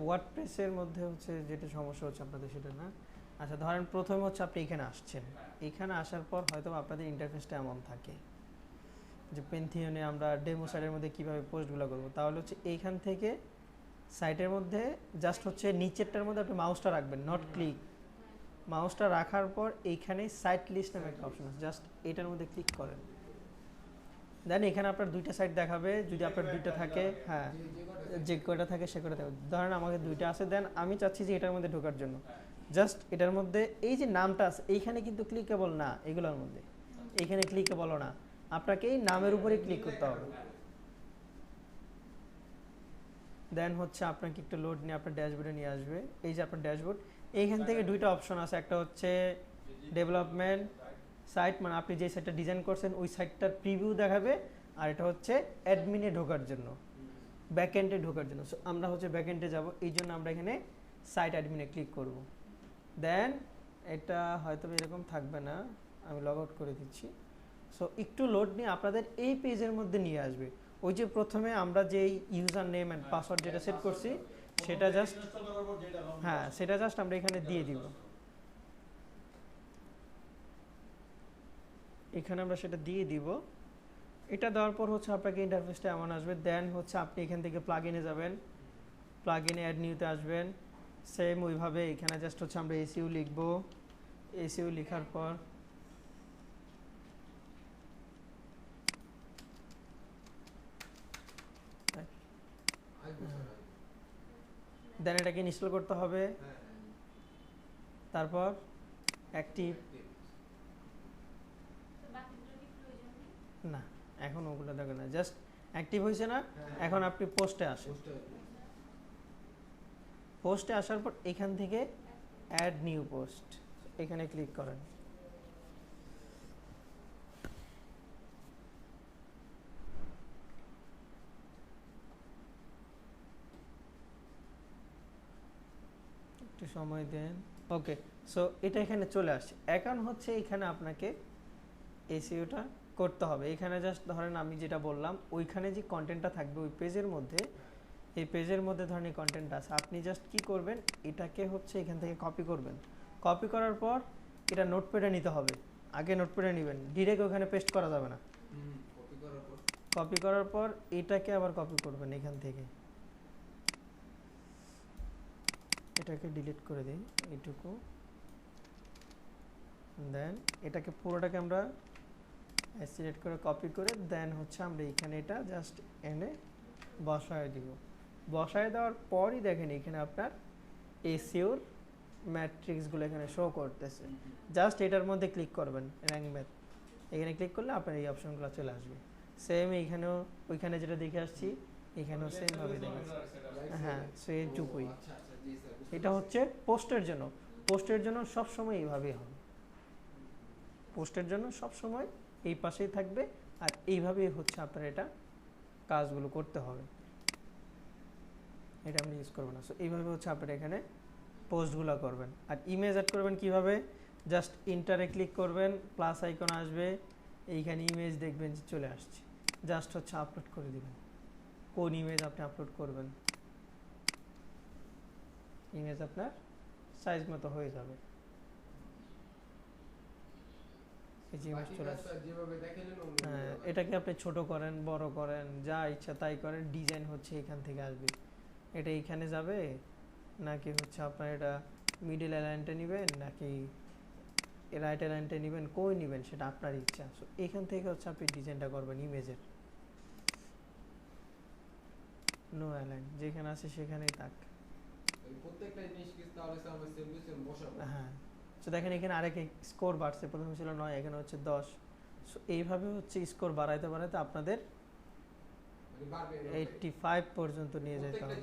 ওয়ার্ডপ্রেসের মধ্যে হচ্ছে যেটা সমস্যা হচ্ছে আপনাদের সেটা না। আচ্ছা ধরেন প্রথমে হচ্ছে আপনি এখানে আসছেন, এখানে আসার পর হয়তো আপনাদের ইন্টারফেসটা এমন থাকে যে পেন্থিয়নে আমরা ডেমো সাইটের মধ্যে কীভাবে পোস্টগুলো করবো, তাহলে হচ্ছে এইখান থেকে সাইটের মধ্যে জাস্ট হচ্ছে নিচেরটার মধ্যে আপনি মাউসটা রাখবেন, নট ক্লিক। মাউসটা রাখার পর এইখানে সাইট লিস্ট নামে একটা অপশন আছে, জাস্ট এটার মধ্যে ক্লিক করেন। দেন এখানে আপনার দুইটা সাইট দেখাবে, যদি আপনার দুইটা থাকে, হ্যাঁ যে কয়টা থাকে সে কয়টা থাকে। ধরেন আমাকে দুইটা আছে, দেন আমি চাচ্ছি যে এটার মধ্যে ঢোকার জন্য জাস্ট এটার মধ্যে এই যে নামটা আছে এইখানে কিন্তু ক্লিকেবল না, এগুলোর মধ্যে এইখানে ক্লিকেবলও না, আপনাকে এই নামের উপরে ক্লিক করতে হবে। দেন হচ্ছে আপনাকে একটু লোড নিয়ে আপনার ড্যাশবোর্ডে নিয়ে আসবে। এই যে আপনার ড্যাশবোর্ড, এইখান থেকে দুইটা অপশন আছে, একটা হচ্ছে ডেভেলপমেন্ট সাইট, মানে আপনি যে সাইটটা ডিজাইন করছেন ওই সাইটটার প্রিভিউ দেখাবে, আর এটা হচ্ছে অ্যাডমিনে ঢোকার জন্য, ব্যাকএন্ডে ঢোকার জন্য। সো আমরা হচ্ছে ব্যাকএন্ডে যাব, এই জন্য আমরা এখানে সাইট অ্যাডমিনে ক্লিক করব। দেন এটা হয়তো এরকম থাকবে না, আমি লগ আউট করে দিচ্ছি। সো একটু লোড নিয়ে আপনাদের এই পেজের মধ্যে নিয়ে আসবে। ওই যে প্রথমে আমরা যে ইউজার নেম অ্যান্ড পাসওয়ার্ড যেটা সেট করছি সেটা জাস্ট, হ্যাঁ সেটা জাস্ট আমরা এখানে দিয়ে দিব। এখানে আমরা সেটা দিয়ে দিব। এটা দেওয়ার পর হচ্ছে আপনাকে ইন্টারফেসটা এমন আসবে। দেন হচ্ছে আপনি এখান থেকে প্লাগ ইনে যাবেন, প্লাগ ইনে অ্যাড নিউতে আসবেন। সেম ওইভাবে এখানে জাস্ট হচ্ছে আমরা এসইউ লিখব। এসইউ লেখার পর দেন এটাকে ইনস্টল করতে হবে। তারপর অ্যাক্টিভ না, এখন ওগুলো দেখেন না, জাস্ট অ্যাক্টিভ হয়েছে না। এখন আপনি পোস্টে আসেন, পোস্টে আসার পর এখান থেকে অ্যাড নিউ পোস্ট এখানে ক্লিক করেন। একটু সময় দেন। ওকে, সো এটা এখানে চলে আসছে। এখন হচ্ছে এখানে আপনাকে এসইওটা করতে হবে। এখানে জাস্ট ধরেন আমি যেটা বললাম ওইখানে যে কন্টেন্টটা থাকবে ওই পেজের মধ্যে, এই পেজের মধ্যে ধরেন এই কন্টেন্টটা আছে, আপনি জাস্ট কি করবেন, এটাকে হচ্ছে এখান থেকে কপি করবেন। কপি করার পর এটা নোটপ্যাডে নিতে হবে, আগে নোটপ্যাডে নেবেন, ডিরেক্ট ওখানে পেস্ট করা যাবে না। কপি করার পর এটাকে আবার কপি করবেন এখান থেকে, এটাকে ডিলিট করে দিই এইটুকু। দেন এটাকে পুরোটাকে আমরা সিলেক্ট করে কপি করে দেন হচ্ছে আমরা এখানে এটা জাস্ট এনে বসায় দিব। বসায় দেওয়ার পরই দেখেন এখানে আপনার এসইওর ম্যাট্রিক্সগুলো এখানে শো করতেছে। জাস্ট এটার মধ্যে ক্লিক করবেন, র্যাঙ্ক ম্যাথ এখানে ক্লিক করলে আপনার এই অপশনগুলো চলে আসবে। সেম এইখানেও ওইখানে যেটা দেখে আসছি এখানেও সেমভাবে দেখে, হ্যাঁ সেইটুকুই। এটা হচ্ছে পোস্টের জন্য, পোস্টের জন্য সবসময় এইভাবেই হবে, পোস্টের জন্য সবসময় এই পাশেই থাকবে, আর এইভাবেই হচ্ছে আপনার এটা কাজগুলো করতে হবে। এটা আমরা ইউজ করবো না। সো এইভাবে হচ্ছে আপনারা এখানে পোস্টগুলো করবেন। আর ইমেজ অ্যাড করবেন কিভাবে, জাস্ট ইন্টারে ক্লিক করবেন, প্লাস আইকন আসবে, এইখানে ইমেজ দেখবেন যে চলে আসছে, জাস্ট হচ্ছে আপলোড করে দিবেন। কোন ইমেজ আপনি আপলোড করবেন, ইমেজ আপনার সাইজ মতো হয়ে যাবে। এটাকে আপনি ছোট করেন, বড় করেন, যা ইচ্ছা তাই করেন, ডিজাইন হচ্ছে এখান থেকে আসবে। এটা এইখানে যাবে নাকি হচ্ছে আপনার এটা মিডল অ্যালাইনটা নেবেন নাকি রাইট অ্যালাইনটা নেবেন, কই নেবেন সেটা আপনার ইচ্ছা। সো এখান থেকে হচ্ছে আপনি ডিজাইনটা করবেন ইমেজের। নো অ্যালাইন যেখানে আছে সেখানেই থাক। হ্যাঁ, তো দেখেন এখানে আরেক স্কোর বাড়ছে, প্রথমে ছিল 9 এখানে হচ্ছে 10। সো এইভাবে হচ্ছে স্কোর বাড়াইতে বাড়াইতে আপনাদের 85 পর্যন্ত নিয়ে যেতে হবে।